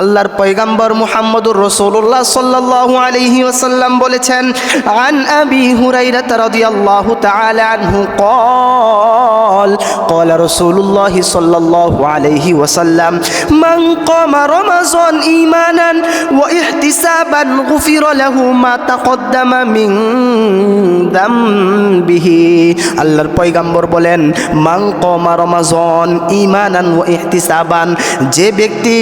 আল্লাহর পয়গম্বর মুহাম্মদুর রাসূলুল্লাহ সাল্লাল্লাহু আলাইহি ওয়াসাল্লাম বলেছেন, আন আবি হুরায়রা রাদিয়াল্লাহু তাআলা আনহু قال قال رسول الله صلى الله عليه وسلم من قام رمضان إيمانا واحتسابا غفر له ما تقدم من ذنبه। আল্লাহর পয়গম্বর বলেন, মান কমা রমাজান ঈমানান ওয়া ইহতিসাবান, যে ব্যক্তি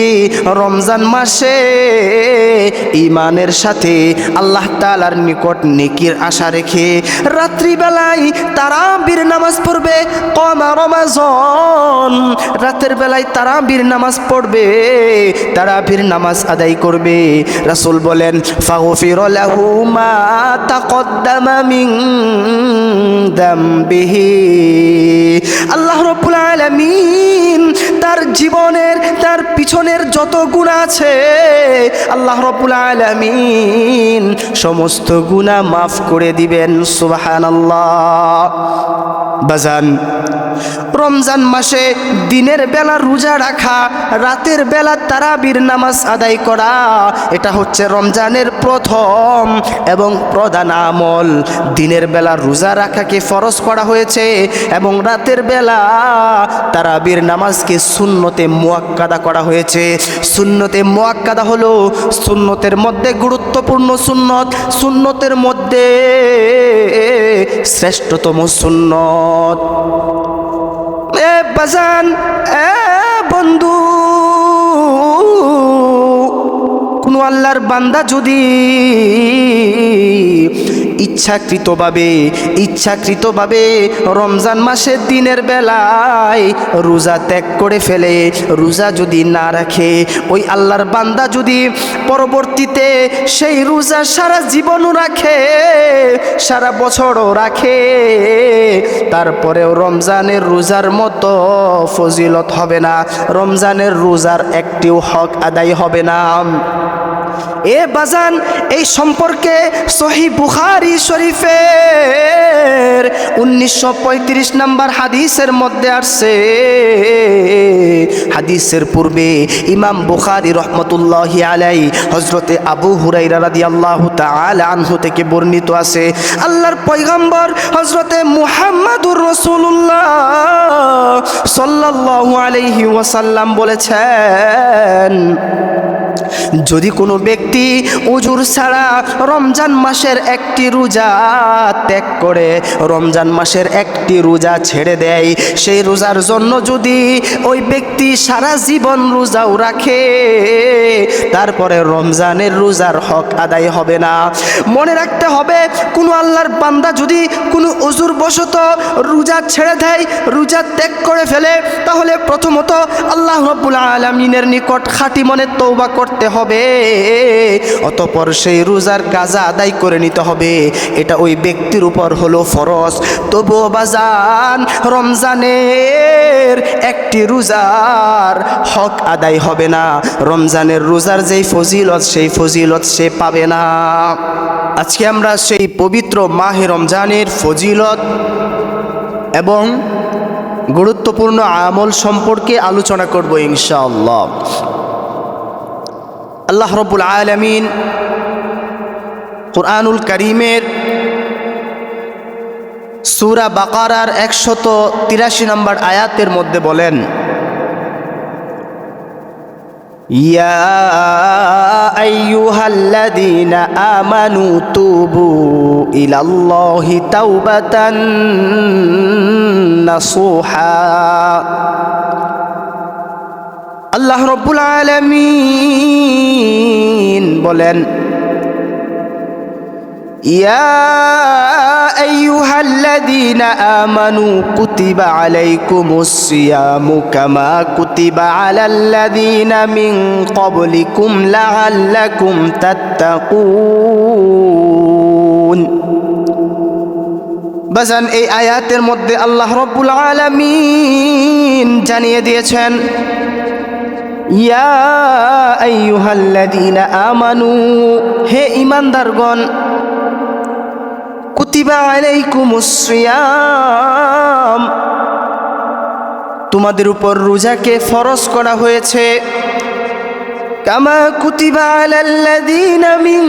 রমজান মাসে ঈমানের সাথে আল্লাহ তাআলার নিকট নেকির আশা রেখে রাত্রিবেলায় তারাবির নামাজ পড়বে, কমা রমাজান, রাতের বেলায় তারাবির নামাজ পড়বে, তারাবির নামাজ আদায় করবে, রাসূল বলেন ফাগফির লাহু মা তাকদ্দামা মিন যামবিহি। আল্লাহ রাব্বুল আলামিন তার জীবনের, তার পিছনের যত গুনাহ আছে আল্লাহ রাব্বুল আলামিন সমস্ত গুনাহ মাফ করে দিবেন। সুবহানাল্লাহ। বাজান, রমজান মাসে দিনের বেলা রোজা রাখা, রাতের বেলা তারাবির নামাজ আদায় করা, এটা হচ্ছে রমজানের প্রথম এবং প্রধান আমল। দিনের বেলা রোজা রাখাকে ফরজ করা হয়েছে এবং রাতের বেলা তারাবির নামাজকে সুন্নতে মুআক্কাদা করা হয়েছে। সুন্নতে মুআক্কাদা হলো সুন্নতের মধ্যে গুরুত্বপূর্ণ সুন্নত, সুন্নতের মধ্যে শ্রেষ্ঠতম সুন্নত। এ বাজান, এ বন্ধু, কোন আল্লাহর বান্দা যদি ইচ্ছাকৃতভাবে রমজান মাসের দিনের বেলায় রোজা ত্যাগ করে ফেলে, রোজা যদি না রাখে, ওই আল্লাহর বান্দা যদি পরবর্তীতে সেই রোজা সারা জীবনও রাখে, সারা বছরও রাখে, তারপরেও রমজানের রোজার মতো ফজিলত হবে না, রমজানের রোজার একটিও হক আদায় হবে না। এ বাজান, এই সম্পর্কে সহিহ বুখারী শরীফের 1935 নম্বর হাদিসের মধ্যে আসছে। হাদিসের পূর্বে ইমাম বুখারী রহমতুল্লাহি আলাইহি হযরতে আবু হুরায়রা রাদিয়াল্লাহু তাআলা আনহু থেকে বর্ণিত আছে, আল্লাহর পয়গম্বর হযরতে মুহাম্মদুর রাসূলুল্লাহ সাল্লাল্লাহু আলাইহি ওয়াসাল্লাম বলেছেন, যদি কোনো ব্যক্তি উজুর ছাড়া রমজান মাসের একটি রোজা ত্যাগ করে, রমজান মাসের একটি রোজা ছেড়ে দেয়, সেই রোজার জন্য যদি ওই ব্যক্তি সারা জীবন রোজাও রাখে, তারপরে রমজানের রোজার হক আদায় হবে না। মনে রাখতে হবে, কোনো আল্লাহর বান্দা যদি কোনো উজুর বশত রোজা ছেড়ে দেয়, রোজা ত্যাগ করে ফেলে, তাহলে প্রথমত আল্লাহ রাব্বুল আলামিনের নিকট খাঁটি মনে তওবা করতে হবে, অতঃপর সেই রোজার কাজা আদায় করে নিতে হবে। এটা ওই ব্যক্তির উপর হলো ফরজ। তবুও বাজান, রমজানের একটি রোজার হক আদায় হবে না, রমজানের রোজার যেই ফজিলত, সেই ফজিলত সে পাবে না। আজকে আমরা সেই পবিত্র মাহে রমজানের ফজিলত এবং গুরুত্বপূর্ণ আমল সম্পর্কে আলোচনা করব ইনশাআল্লাহ। আল্লাহ রাব্বুল আলামিন কুরআনুল কারীমের সূরা বাকারার 183 নম্বর আয়াতের মধ্যে বলেন, ইয়া আইয়ুহাল্লাযীনা আমানু তুবু ইলাল্লাহি তাওবাতান নাসুহা। আল্লাহ রাব্বুল আলামিন বলেন, ইয়া আইয়ুহাল্লাযীনা আমানু কুতিবা আলাইকুমুস সিয়ামু কামা কুতিবা আলাল্লাযীনা মিন ক্বাবলিকুম লাআল্লাকুম তাত্তাকুন। বাজান, এই আয়াতের মধ্যে আল্লাহ রাব্বুল আলামিন জানিয়ে দিয়েছেন, ইয়া আইয়ুহাল্লাযীনা আমানু, হে ঈমানদারগণ, কুতিবা আলাইকুমুস সিয়াম, তোমাদের উপর রোজাকে ফরজ করা হয়েছে। কামা কুতিবা আলাল্লাযীনা মিন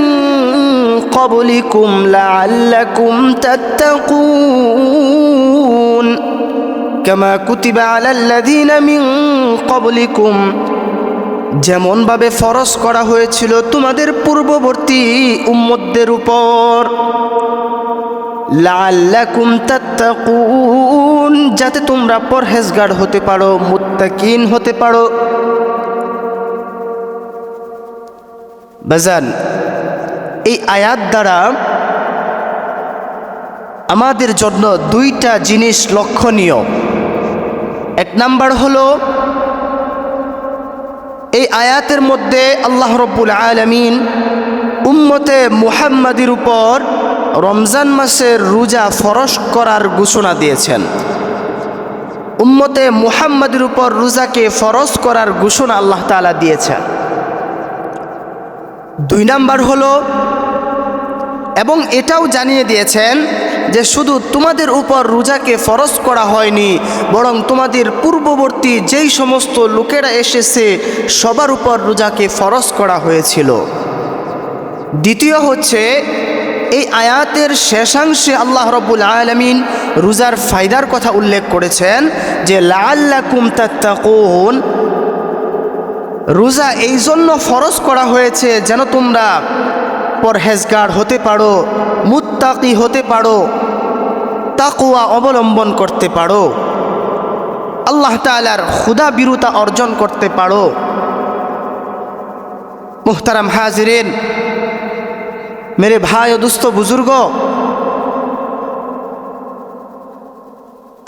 ক্বাবলিকুম লাআল্লাকুম তাত্তাকুন কামা কুতিবা আলাল্লাযীনা মিন ক্বাবলিকুম, যেমনভাবে ফরজ করা হয়েছিল তোমাদের পূর্ববর্তী উম্মতদের উপর, লাআল্লাকুম তাত্তাকুন, যাতে তোমরা পরহেজগার হতে পারো, মুত্তাকিন হতে পারো। বাজান, এই আয়াত দ্বারা আমাদের জন্য দুইটা জিনিস লক্ষণীয়। এক নাম্বার হলো, এই আয়াতের মধ্যে আল্লাহ রাব্বুল আলামিন উম্মতে মুহাম্মাদের উপর রমজান মাসের রোজা ফরজ করার ঘোষণা দিয়েছেন। উম্মতে মুহাম্মাদের উপর রোজাকে ফরজ করার ঘোষণা আল্লাহ তাআলা দিয়েছেন। দুই নাম্বার হলো, এবং এটাও জানিয়ে দিয়েছেন যে শুধু তোমাদের উপর রোজাকে ফরজ করা হয়নি, বরং তোমাদের পূর্ববর্তী যেই সমস্ত লোকেরা এসেছে সবার উপর রোজাকে ফরজ করা হয়েছিল। দ্বিতীয় হচ্ছে, এই আয়াতের শেষাংশে আল্লাহ রাব্বুল আলামিন রোজার ফায়দার কথা উল্লেখ করেছেন যে লাআল্লাকুম তাত্তাকুন, রোজা এই জন্য ফরজ করা হয়েছে যেন তোমরা পরহেজগার হতে পারো, মুত্তাকি হতে পারো, তাকওয়া অবলম্বন করতে পারো, আল্লাহ তাআলার খুদাবিরুতা অর্জন করতে পারো। মুহতারাম হাজিরিন, মেরে ভাই ও দুস্থ বুজুর্গ,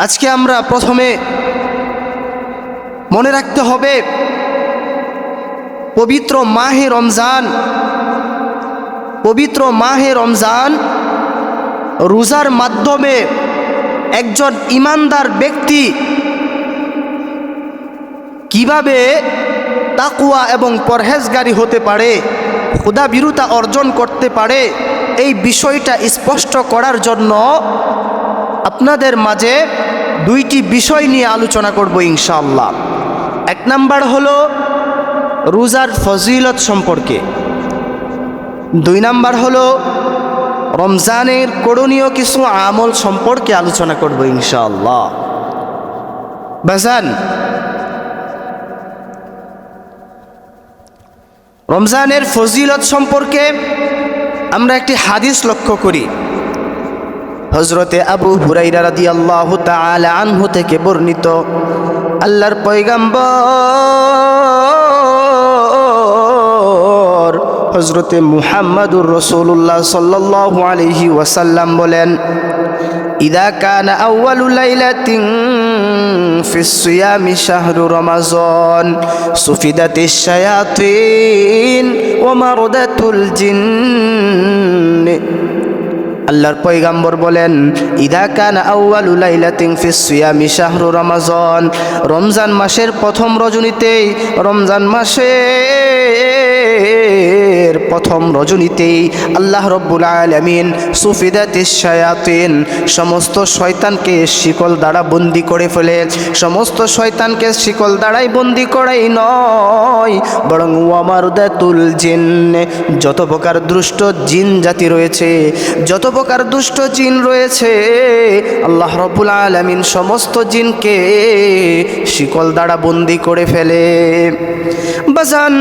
আজকে আমরা প্রথমে মনে রাখতে হবে, পবিত্র মাহে রমজান রোজার মাধ্যমে একজন ঈমানদার ব্যক্তি কিভাবে তাকওয়া এবং পরহেজগারি হতে পারে, খুদাভীরুতা অর্জন করতে পারে, এই বিষয়টা স্পষ্ট করার জন্য আপনাদের মাঝে দুইটি বিষয় নিয়ে আলোচনা করব ইনশাআল্লাহ। এক নাম্বার হলো রোজার ফজিলত সম্পর্কে, দুই নাম্বার হলো রমজানের করণীয় কিছু আমল সম্পর্কে আলোচনা করব ইনশাআল্লাহ। বাজান, রমজানের ফজিলত সম্পর্কে আমরা একটি হাদিস লক্ষ্য করি। হযরতে আবু হুরায়রা রাদিয়াল্লাহু তাআলা আনহু থেকে বর্ণিত, আল্লাহর পয়গম্বর হযরতে মুহাম্মদুর রাসূলুল্লাহ সাল্লাল্লাহু আলাইহি ওয়াসাল্লাম বলেন, ইদা কানা আউয়ালু লাইলাতিন ফিস সিয়ামি শাহরু রমাযান সুফিদাতিশ শায়াতিন ওয়া মারদাতুল জিন্ন। আল্লাহর পয়গম্বর বলেন, ইদা কানা আউয়ালু লাইলাতিন ফিস সিয়ামি শাহরু রমাযান, রমজান মাসের প্রথম রজনীতেই, প্রথম রজনীতেই আল্লাহ রাব্বুল আলামিন সুফিদাতিশ শায়াতিন, সমস্ত শয়তানকে শিকল দ্বারা বন্দি করে ফেলে। সমস্ত শয়তানকে শিকল দ্বারাই বন্দি করাই নয়, বরং ওয়ামারদাতুল জিন্ন, যত প্রকার দুষ্ট জিন জাতি রয়েছে, যত প্রকার দুষ্ট জিন রয়েছে, আল্লাহ রাব্বুল আলামিন সমস্ত জিনকে শিকল দ্বারা বন্দি করে ফেলে। বাজান,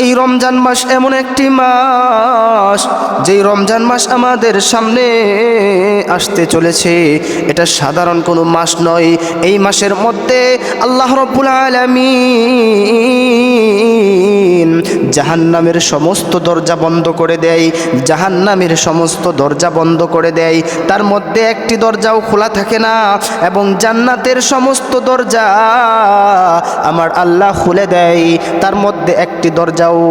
এই রমজান মাস এমন একটি মাস, যেই রমজান মাস আমাদের সামনে আসতে চলেছে, এটা সাধারণ কোনো মাস নয়। এই মাসের মধ্যে আল্লাহ রাব্বুল আলামিন জাহান্নামের সমস্ত দরজা বন্ধ করে দেয়, জাহান্নামের সমস্ত দরজা বন্ধ করে দেয়, তার মধ্যে একটি দরজাও খোলা থাকে না, এবং জান্নাতের সমস্ত দরজা আমার আল্লাহ খুলে দেয়, তার মধ্যে একটি দরজাও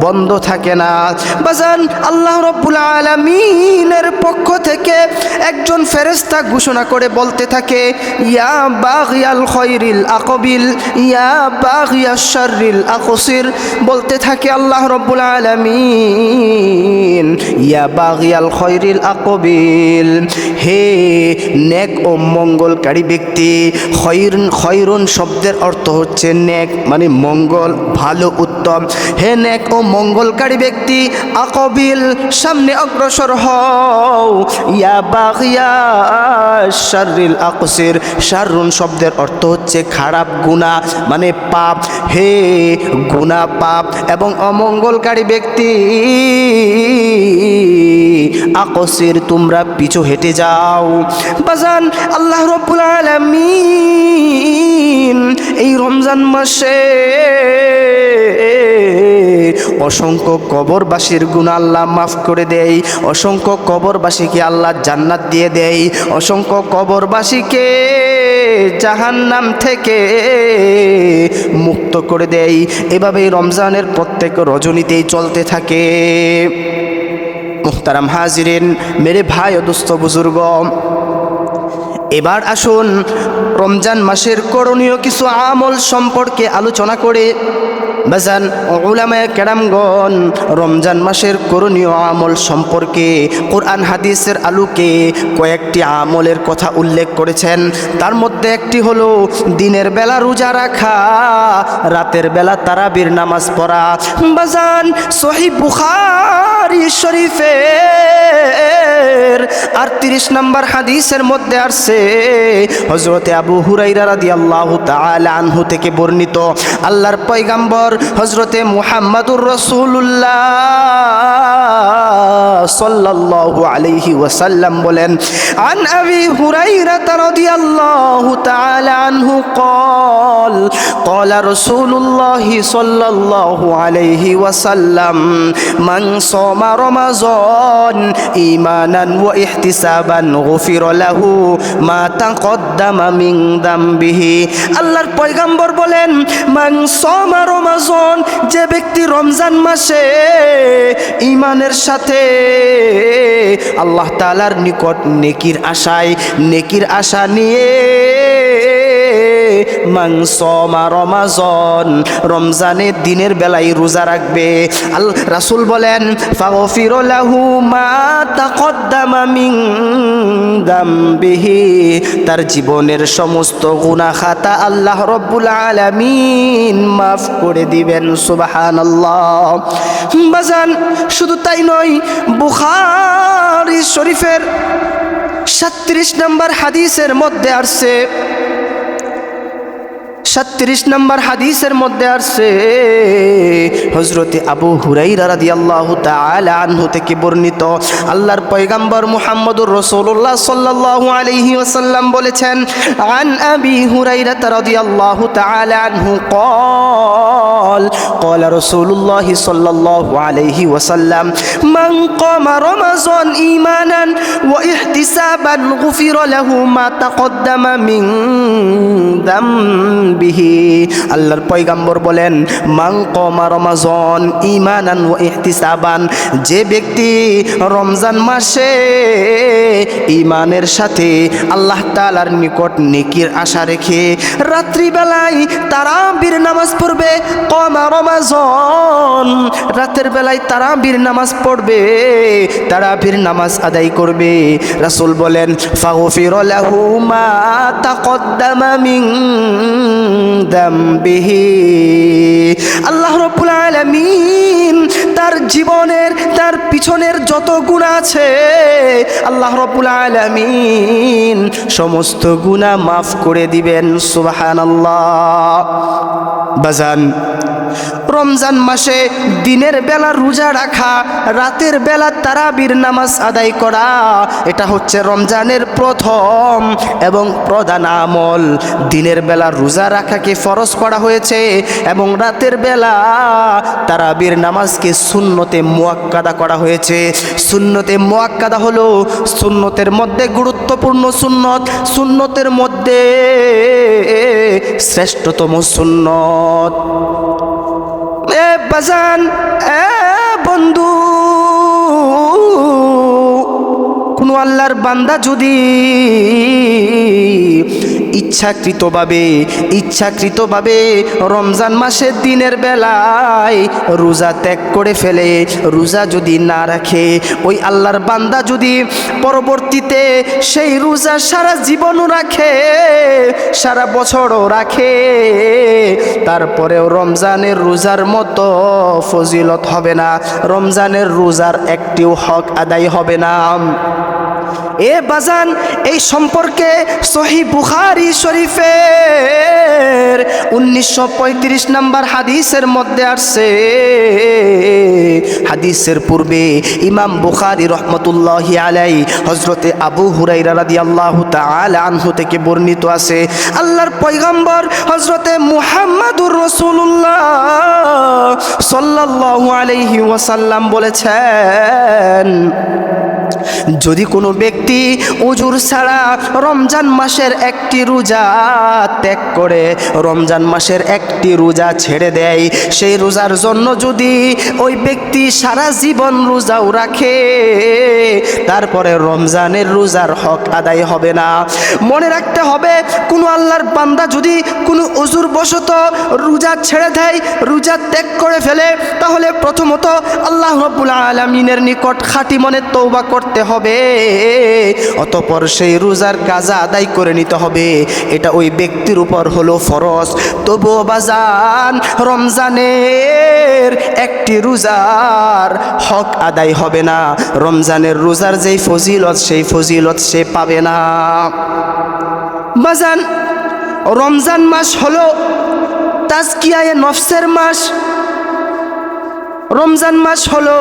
বন্ধ থাকে না। বাজান, আল্লাহ রাব্বুল আলামিনের পক্ষ থেকে একজন ফেরেশতা ঘোষণা করে বলতে থাকে, ইয়া বাগিয়াল খায়রিল আকবিল, ইয়া বাগিয়াশ শাররিল আকসির, বলতে থাকে, ডেকে আল্লাহ রব্বুল আলামিন ইয়া বাগিয়াল খৈরিল আকবিল, হে নেক ও মঙ্গলকারী ব্যক্তি। খৈরুন শব্দের অর্থ হচ্ছে নেক, মানে মঙ্গল, ভালো, উত্তম। হে নেক ও মঙ্গলকারী ব্যক্তি, আকবিল সামনে অগ্রসর হও। ইয়া বাগিয়া শাররিল আকসির, শাররুন শব্দের অর্থ হচ্ছে খারাপ, গুনাহ, মানে পাপ। হে গুনাহ, পাপ এবং অমঙ্গলকারী ব্যক্তি, আকসির তোমরা পিছু হেঁটে যাও। বাজান, আল্লাহ রব্বুল আলামিন এই রমজান মাসে অসংখ্য কবরবাসীর গুনাহ আল্লাহ মাফ করে দেয়, অসংখ্য কবরবাসীকে আল্লাহ জান্নাত দিয়ে দেয়, অসংখ্য কবরবাসীকে জাহান্নাম থেকে মুক্ত করে দেয়। এভাবেই রমজানের প্রত্যেক রজনীতেই চলতে থাকে। মুহতারাম হাজিরিন, মেরে ভাই ও দোস্ত বুজুর্গ, এবার আসুন রমজান মাসের করণীয় কিছু আমল সম্পর্কে আলোচনা করে। বাজান, উলামায়ে কেরামগণ রমজান মাসের করণীয় আমল সম্পর্কে কোরআন হাদিসের আলোকে কয়েকটি আমলের কথা উল্লেখ করেছেন। তার মধ্যে একটি হলো দিনের বেলা রোজা রাখা, রাতের বেলা তারাবির নামাজ পড়া। বাজান, সহিহ বুখারী শরীফের 38 নম্বর হাদিসের মধ্যে আসছে, হযরতে আবু হুরায়রা রাদিয়াল্লাহু তাআলা আনহু থেকে বর্ণিত, আল্লাহর পয়গম্বর হযরতে মুহাম্মদুর রাসূলুল্লাহ সাল্লাল্লাহু আলাইহি ওয়াসাল্লাম বলেন, আন আবি হুরায়রা রাদিয়াল্লাহু তাআলা আনহু قال قال رسول الله صلى الله عليه وسلم من صام رمضان إيمانا واحتسابا غفر له ما تقدم من ذنبه। আল্লাহর পয়গম্বর বলেন, মান সামা রমাজান, যে ব্যক্তি রমজান মাসে ঈমানের সাথে আল্লাহ তাআলার নিকট নেকির আশা নিয়ে মান সামা রমাজান, রমজানের দিনের বেলায় রোজা রাখবে, রাসূল বলেন ফাগফির লাহু মা তাকদ্দামা মিন যামবিহি, তার জীবনের সমস্ত গুনাহ খাতা আল্লাহ রব্বুল আলামিন মাফ করে দিবেন। সুবহানাল্লাহ। বাজান, শুধু তাই নয়, বুখারী শরীফের 37 নম্বর হাদিসের মধ্যে আসছে, 37 নম্বর হাদিসের মধ্যে আসছে, হযরতে আবু হুরায়রা রাদিয়াল্লাহু তাআলা আনহু থেকে বর্ণিত, আল্লাহর পয়গম্বর মুহাম্মদুর রাসূলুল্লাহ সাল্লাল্লাহু আলাইহি ওয়াসাল্লাম বলেছেন, আন আবি হুরায়রা রাদিয়াল্লাহু তাআলা আনহু قال قال رسول الله صلى الله عليه وسلم من قام رمضان إيمانا واحتسابا غفر له ما تقدم من ذنبه। আল্লাহর পয়গম্বর বলেন, মান কমা রমাজান ঈমানান ওয়া ইহতিসাবান, যে ব্যক্তি রমজান মাসে ঈমানের সাথে আল্লাহ তাআলার নিকট নেকির আশা রেখে রাত্রিবেলায় তারাবির নামাজ পড়বে, কমা রমাজান, রাতের বেলায় তারাবির নামাজ পড়বে, তারাবির নামাজ আদায় করবে, রাসূল বলেন ফাগফির লাহু মা তাকদ্দামা মিন যামবিহি। আল্লাহ রাব্বুল আলামিন তার জীবনের, তার পিছনের যত গুনাহ আছে আল্লাহ রাব্বুল আলামিন সমস্ত গুনাহ মাফ করে দিবেন। সুবহানাল্লাহ। বাজান, রমজান মাসে দিনের বেলা রোজা রাখা, রাতের বেলা তারাবির নামাজ আদায় করা, এটা হচ্ছে রমজানের প্রথম এবং প্রধান আমল। দিনের বেলা রোজা রাখাকে ফরজ করা হয়েছে এবং রাতের বেলা তারাবির নামাজকে সুন্নতে মুআক্কাদা করা হয়েছে। সুন্নতে মুআক্কাদা হলো সুন্নতের মধ্যে গুরুত্বপূর্ণ সুন্নত, সুন্নতের মধ্যে শ্রেষ্ঠতম সুন্নত। বাজান, বন্ধু, কোন আল্লাহর বান্দা যদি ইচ্ছাকৃতভাবে রমজান মাসের দিনের বেলায় রোজা ত্যাগ করে ফেলে, রোজা যদি না রাখে, ওই আল্লাহর বান্দা যদি পরবর্তীতে সেই রোজা সারা জীবনও রাখে, সারা বছরও রাখে, তারপরেও রমজানের রোজার মতো ফজিলত হবে না, রমজানের রোজার একটিও হক আদায় হবে না। এ বাজান, এই সম্পর্কে সহিহ বুখারী শরীফের 1935 নম্বর হাদিসের মধ্যে আসছে। হাদিসের পূর্বে ইমাম বুখারী রহমতুল্লাহি আলাইহি হযরতে আবু হুরায়রা রাদিয়াল্লাহু তাআলা আনহু থেকে বর্ণিত আছে, আল্লাহর পয়গম্বর হযরতে মুহাম্মদুর রাসূলুল্লাহ সাল্লাল্লাহু আলাইহি ওয়াসাল্লাম বলেছেন, যদি কোনো ব্যক্তি উজুর ছাড়া রমজান মাসের একটি রোজা ত্যাগ করে, রমজান মাসের একটি রোজা ছেড়ে দেয়, সেই রোজার জন্য যদি ওই ব্যক্তি সারা জীবন রোজাও রাখে, তারপরে রমজানের রোজার হক আদায় হবে না। মনে রাখতে হবে, কোনো আল্লাহর বান্দা যদি কোনো উজুর বশত রোজা ছেড়ে দেয়, রোজা ত্যাগ করে ফেলে, তাহলে প্রথমত আল্লাহ রাব্বুল আলামিনের নিকট খাঁটি মনে তওবা করতে হবে, অতঃপর সেই রোজার কাজা আদায় করে নিতে হবে। এটা ওই ব্যক্তির উপর হলো ফরজ। তবুও বাজান, রমজানের একটি রোজার হক আদায় হবে না, রমজানের রোজার যেই ফজিলত, সেই ফজিলত সে পাবে না। বাজান, রমজান মাস হলো তাজকিয়ায়ে নফসের মাস। রমজান মাস হলো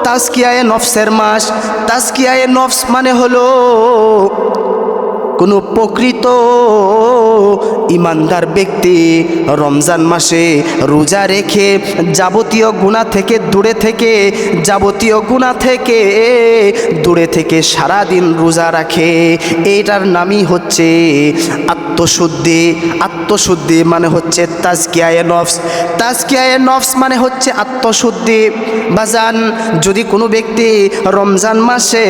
তাজকিয়ায়ে নফসের মাস। তাজকিয়ায়ে নফস মানে হলো কোনো প্রকৃত ইমানদার ব্যক্তি রমজান মাসে রোজা রেখে যাবতীয় গুনাহ থেকে দূরে থেকে সারাদিন রোজা রাখে, এইটার নামই হচ্ছে আত্মশুদ্ধি। আত্মশুদ্ধি মানে হচ্ছে তাজকিয়ায়ে নফস। তাজকিয়ায়ে নফস মানে হচ্ছে আত্মশুদ্ধি। বাজান, যদি কোনো ব্যক্তি রমজান মাসে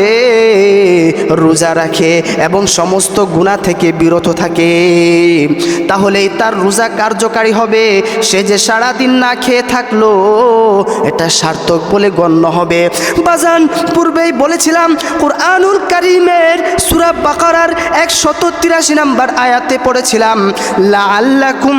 রোজা রাখে এবং সমস্ত গুনাহ থেকে বিরত থাকে, তাহলেই তার রোজা কার্যকারী হবে। সে যে সারাদিন না খেয়ে থাকলো, এটা সার্থক বলে গণ্য হবে। বাজান, পূর্বেই বলেছিলাম, কুরআনুল কারীমের সূরা বাকারার 183 নম্বর আয়াতে পড়েছিলাম, লাআল্লাকুম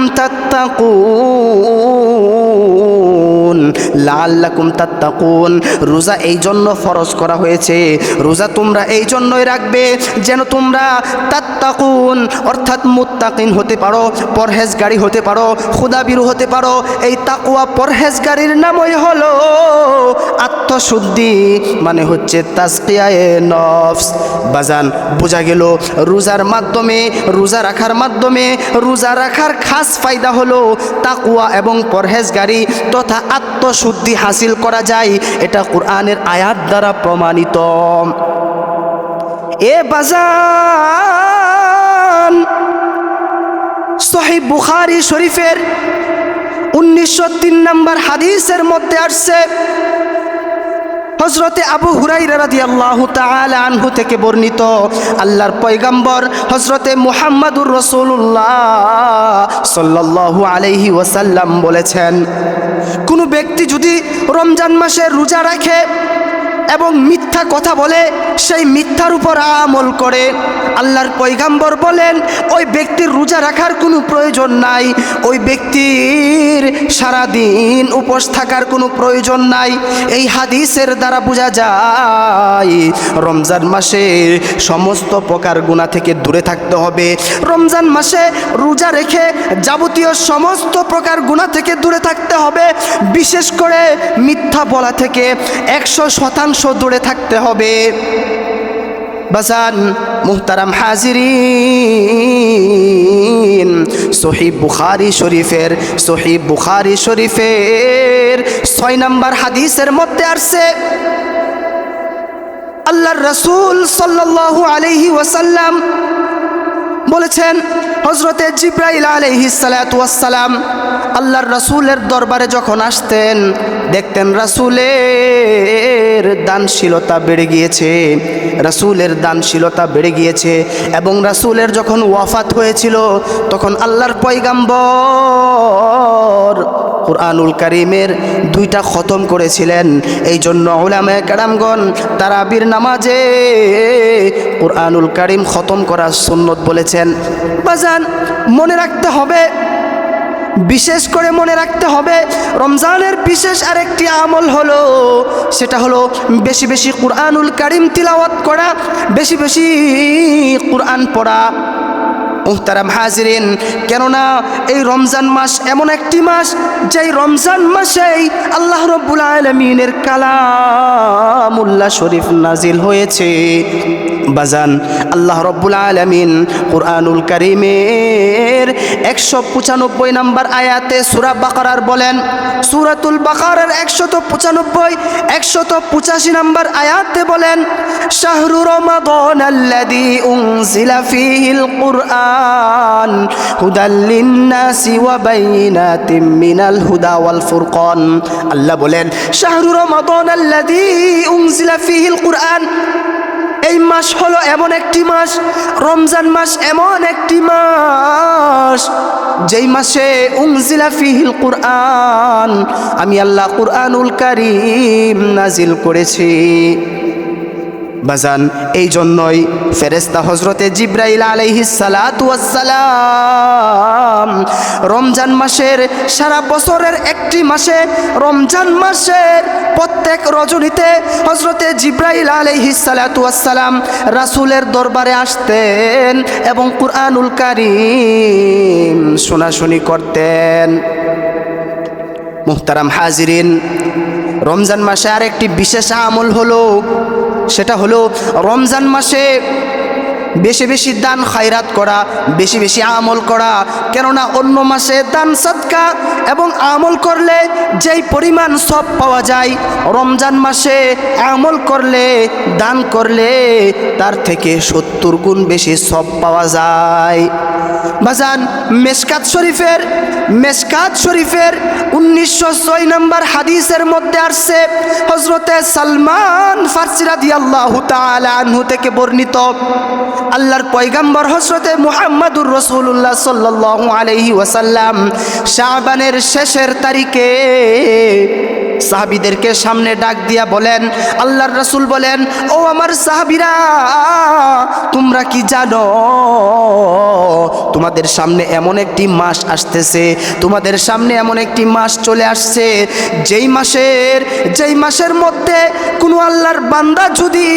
তাত্তাকুন। রোজা এই জন্য ফরজ করা হয়েছে, রোজা তোমরা এই জন্যই রাখবে যেন তোমরা তাত্তাকুন অর্থাৎ মুত্তাকিন হতে পারো, পরহেজগারী হতে পারো, খুদাবিরু হতে পারো। এই তাকওয়া পরহেজগারির নামই হলো আত্মশুদ্ধি, মানে হচ্ছে তাজকিয়ায়ে নফস। বাজান, বোঝা গেল রোজার মাধ্যমে, রোজা রাখার মাধ্যমে, রোজা রাখার খাস ফায়দা হলো তাকওয়া এবং পরহেজগারি তথা আত্মশুদ্ধি হাসিল করা যায়। এটা কোরআনের আয়াত দ্বারা প্রমাণিত। এ বাজান, সহিহ বুখারী শরীফের 1903 নম্বর হাদিসের মধ্যে আসছে, হযরতে আবু হুরায়রা রাদিয়াল্লাহু তাআলা আনহু থেকে বর্ণিত, আল্লাহর পয়গম্বর হযরতে মুহাম্মদুর রাসূলুল্লাহ সাল্লাল্লাহু আলাইহি ওয়াসাল্লাম বলেছেন, কোনো ব্যক্তি যদি রমজান মাসে রোজা রাখে এবং মিথ্যা কথা বলে, সেই মিথ্যার উপর আমল করে, আল্লাহর পয়গম্বর বলেন ওই ব্যক্তির রোজা রাখার কোনো প্রয়োজন নাই, ওই ব্যক্তির সারাদিন উপোস থাকার কোনো প্রয়োজন নাই। এই হাদিসের দ্বারা বোঝা যায় রমজান মাসে সমস্ত প্রকার গুনাহ থেকে দূরে থাকতে হবে। রমজান মাসে রোজা রেখে যাবতীয় সমস্ত প্রকার গুনাহ থেকে দূরে থাকতে হবে। বিশেষ করে মিথ্যা বলা থেকে 100% দূরে থাকতে হবে। বাজান, মুহতারাম হাজিরিন, সহিহ বুখারী শরীফের 6 নম্বর হাদিসের মধ্যে আসছে, আল্লাহর রাসূল সাল্লাল্লাহু আলাইহি ওয়াসাল্লাম বলেছেন হযরতে জিবরাইল আলাইহিস সালাতু ওয়াস সালাম আল্লাহর রাসূলের দরবারে যখন আসতেন, দেখতেন রাসূলের দানশীলতা বেড়ে গিয়েছে, রাসূলের দানশীলতা বেড়ে গিয়েছে। এবং রাসূলের যখন ওয়াফাত হয়েছিল তখন আল্লাহর পয়গাম্বর কুরআনুল কারীমের 2টা খতম করেছিলেন। এই জন্য উলামায়ে কেরামগণ তারাবির নামাজে কুরআনুল কারীম খতম করার সুন্নত বলেছেন। বাজান, মনে রাখতে হবে, বিশেষ করে মনে রাখতে হবে, রমজানের বিশেষ আরেকটি আমল হলো, সেটা হলো বেশি বেশি কুরআনুল কারীম তিলাওয়াত করা, বেশি বেশি কুরআন পড়া। মুহতারাম হাজিরিন, কেননা এই রমজান মাস এমন একটি মাস, যেই রমজান মাসেই আল্লাহ রাব্বুল আলামিনের কালামুল্লাহ শরীফ নাজিল হয়েছে। বাজান, আল্লাহ রাব্বুল আলামিন কুরআনুল কারীমের 195 নম্বর আয়াতে সূরা বাকারার বলেন, সূরাতুল বাকারার 195 185 নম্বর আয়াতে বলেন, শাহরু রমাদানাল্লাযী উনজিলা ফীহিল কুরআন হুদাল লিন্নাসি ওয়া বাইনাতিম মিনাল হুদা ওয়াল ফুরকান। আল্লাহ বলেন, শাহরু রমাদানাল্লাযী উনজিলা ফীহিল কুরআন, এই মাস হলো এমন একটি মাস, রমজান মাস এমন একটি মাস যেই মাসে উনজিলা ফীহিল কুরআন, আমি আল্লাহ কুরআনুল কারীম নাজিল করেছি। বাজান, এই জন্যই ফেরেশতা হযরতে জিবরাইল আলাইহিস সালাতু ওয়াস সালাম রমজান মাসের, সারা বছরের একটি মাসে রমজান মাসের প্রত্যেক রজনীতে হযরতে জিবরাইল আলাইহিস সালাতু ওয়াস সালাম রাসূলের দরবারে আসতেন এবং কুরআনুল কারীম শোনাশুনি করতেন। মুহতারাম হাজিরিন, রমজান মাসে আরেকটি বিশেষ আমল হলো, সেটা হলো রমজান মাসে বেশি বেশি দান খায়রাত করা, বেশি বেশি আমল করা। কেননা অন্য মাসে দান সদকা এবং আমল করলে যেই পরিমাণ সব পাওয়া যায়, রমজান মাসে আমল করলে, দান করলে তার থেকে 70 গুণ বেশি সব পাওয়া যায়। বাজান, মেশকাত শরীফের 1906 নম্বর হাদিসের মধ্যে আসছে, হযরতে সালমান ফারসি রাদিয়াল্লাহু তাআলা আনহু থেকে বর্ণিত, আল্লাহর পয়গাম্বর হযরতে মুহাম্মাদুর রাসূলুল্লাহ সাল্লাল্লাহু আলাইহি ওয়াসাল্লাম শাবানের শেষের তারিখে সাহাবীদেরকে সামনে ডাক দিয়া বলেন, আল্লাহর রাসূল বলেন, ও আমার সাহাবীরা, তোমরা কি জানো তোমাদের সামনে এমন একটি মাস আসতেছে, তোমাদের সামনে এমন একটি মাস চলে আসছে, যেই মাসের মধ্যে কোনো আল্লাহর বান্দা যদি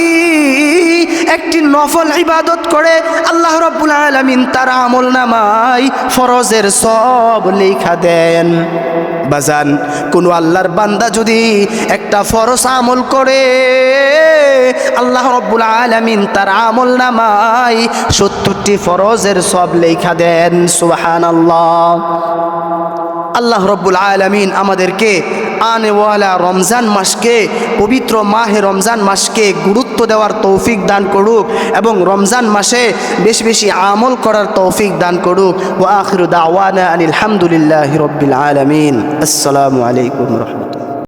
একটি নফল ইবাদত করে, আল্লাহ রাব্বুল আলামিন তার আমলনামায় ফরজের সব লেখা দেন। বাজান, কোনো আল্লাহর বান্দা যদি একটা ফরজ আমল করে, আল্লাহ রাব্বুল আলামিন তার আমলনামায় 70টি ফরজের সব লেখা দেন। সুবহানাল্লাহ। আল্লাহ রাব্বুল আলামিন আমাদেরকে আনেওয়ালা রমজান মাসকে, পবিত্র মাহে রমজান মাসকে গুরুত্ব দেওয়ার তৌফিক দান করুক এবং রমজান মাসে বেশি বেশি আমল করার তৌফিক দান করুক। ওয়া আখিরু দাওয়ানা আনিল হামদুলিল্লাহি রাব্বিল আলামিন। আসসালামু আলাইকুম ওয়া রাহমাতুল্লাহ।